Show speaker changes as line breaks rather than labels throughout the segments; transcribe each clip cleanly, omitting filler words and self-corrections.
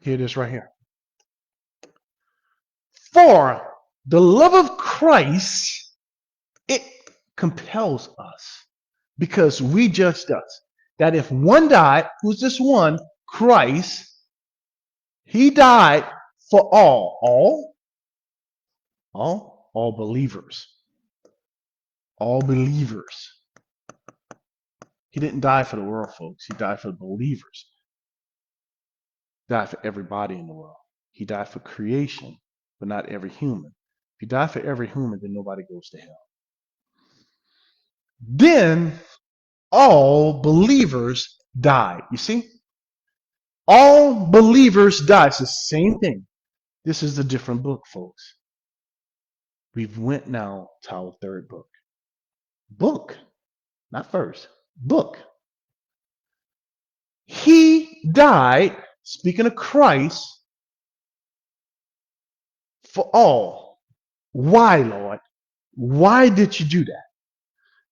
Here it is right here. For the love of Christ, it compels us because we judged us that if one died, who's this one? Christ, he died for all believers. All believers. He didn't die for the world, folks. He died for the believers. He died for everybody in the world. He died for creation, but not every human. If he died for every human, then nobody goes to hell. Then all believers died. You see? All believers died. It's the same thing. This is a different book, folks. We've went now to our third book. Book, not first. Book. He died, speaking of Christ, for all. Why, Lord? Why did you do that?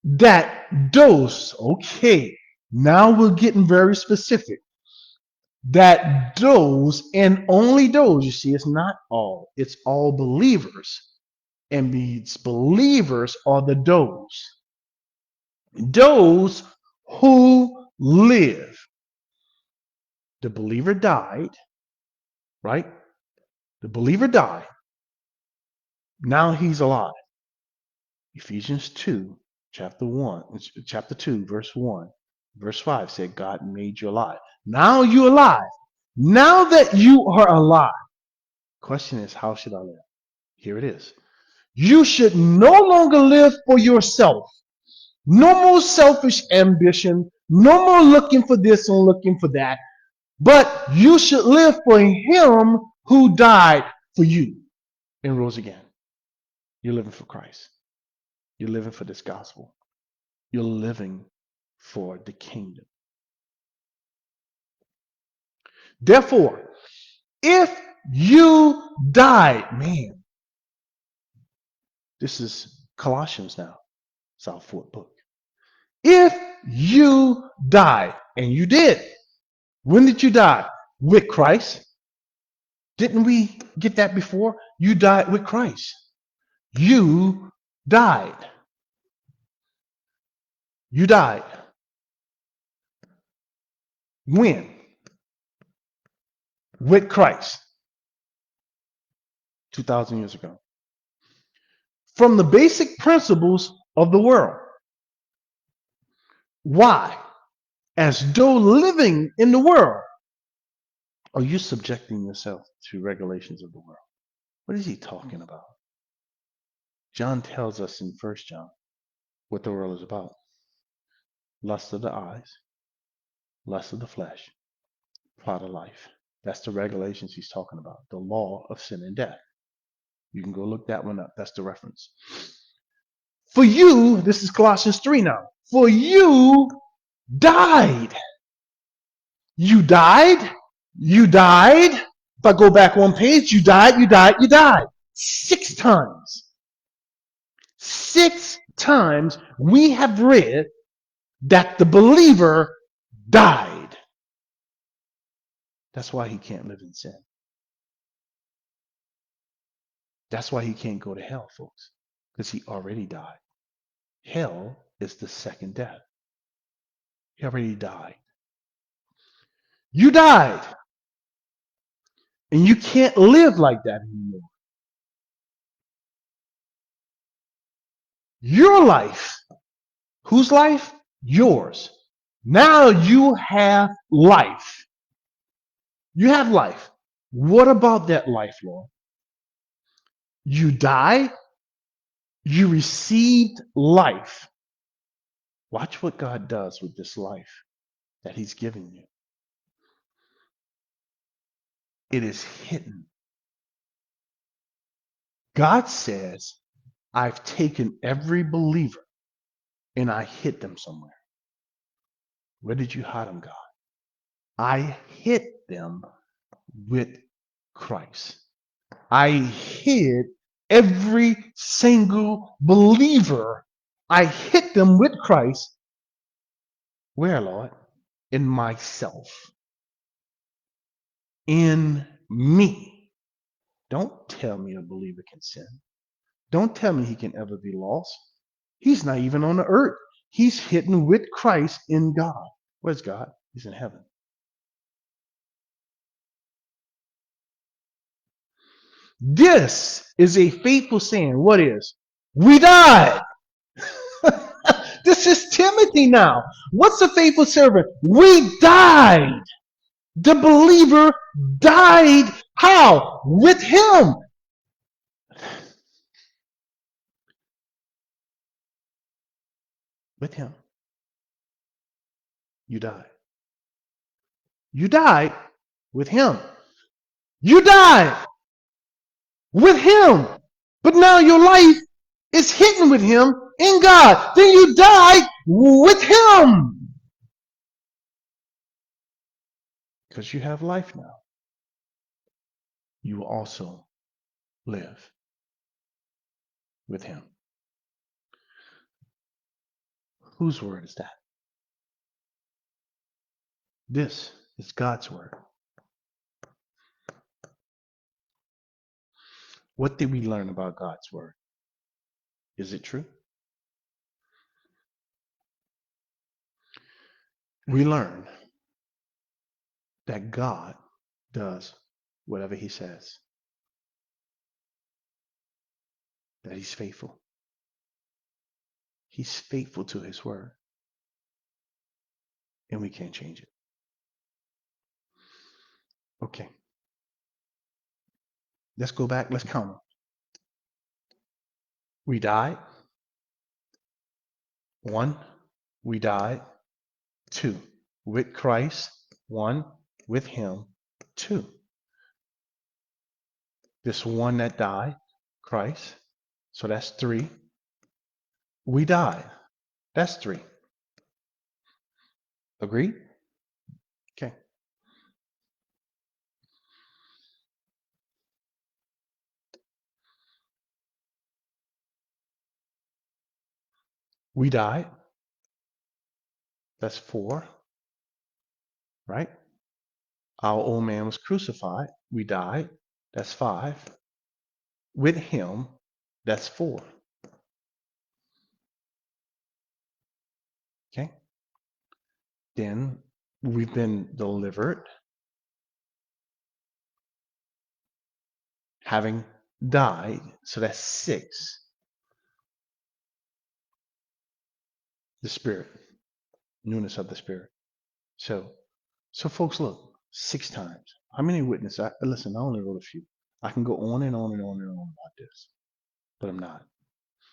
That those, okay, now we're getting very specific. That those and only those, you see, it's not all, it's all believers. And these believers are the those who live. The believer died, right? The believer died. Now he's alive. Ephesians 2, chapter 2, verse 1, verse 5 said God made you alive. Now you're alive. Now that you are alive, question is, how should I live? Here it is. You should no longer live for yourself. No more selfish ambition. No more looking for this and looking for that. But you should live for him who died for you and rose again. You're living for Christ. You're living for this gospel. You're living for the kingdom. Therefore, if you died, man, this is Colossians now. It's our fourth book. If you died, and you did, when did you die? With Christ. Didn't we get that before? You died with Christ. You died. You died. When? With Christ. 2,000 years ago. From the basic principles of the world. Why? As though living in the world. Are you subjecting yourself to regulations of the world? What is he talking about? John tells us in 1 John what the world is about. Lust of the eyes, lust of the flesh, pride of life. That's the regulations he's talking about. The law of sin and death. You can go look that one up. That's the reference. For you, this is Colossians 3 now. For you died. You died. You died. If I go back one page, you died, you died, you died. 6 times. 6 times we have read that the believer died. That's why he can't live in sin. That's why he can't go to hell, folks, because he already died. Hell is the second death. He already died. You died. And you can't live like that anymore. Your life. Whose life? Yours. Now you have life. You have life. What about that life, Lord? You died. You received life. Watch what God does with this life that he's giving you. It is hidden. God says, I've taken every believer and I hid them somewhere. Where did you hide them, God? I hid them with Christ. I hid every single believer. I hid them with Christ. Where, Lord? In myself. in me. Don't tell me a believer can sin. Don't tell me he can ever be lost. He's not even on the earth. He's hidden with Christ in God. Where's God? He's in heaven. This is a faithful saying. What is? We died. This is Timothy now. What's a faithful servant? We died. The believer died. How? With him. With him. You died. You died with him. You died with him. But now your life is hidden with him in God. Then you died with him. Because you have life now. You will also live with him. Whose word is that? This is God's word. What did we learn about God's word? Is it true? We learn that God does whatever he says, that he's faithful. He's faithful to his word, and we can't change it. Okay. Let's go back. Let's count them. We died. 1, we died. 2, with Christ. 1, with him. 2, this one that died, Christ. So that's 3. We died. That's 3. Agreed? Okay. We died. That's 4. Right? Our old man was crucified. We died. That's 5. With him, that's 4. Okay? Then we've been delivered, having died. So that's 6. The Spirit, newness of the Spirit. So folks, look, 6 times. How many witnesses? Listen, I only wrote a few. I can go on and on and on and on about this, but I'm not.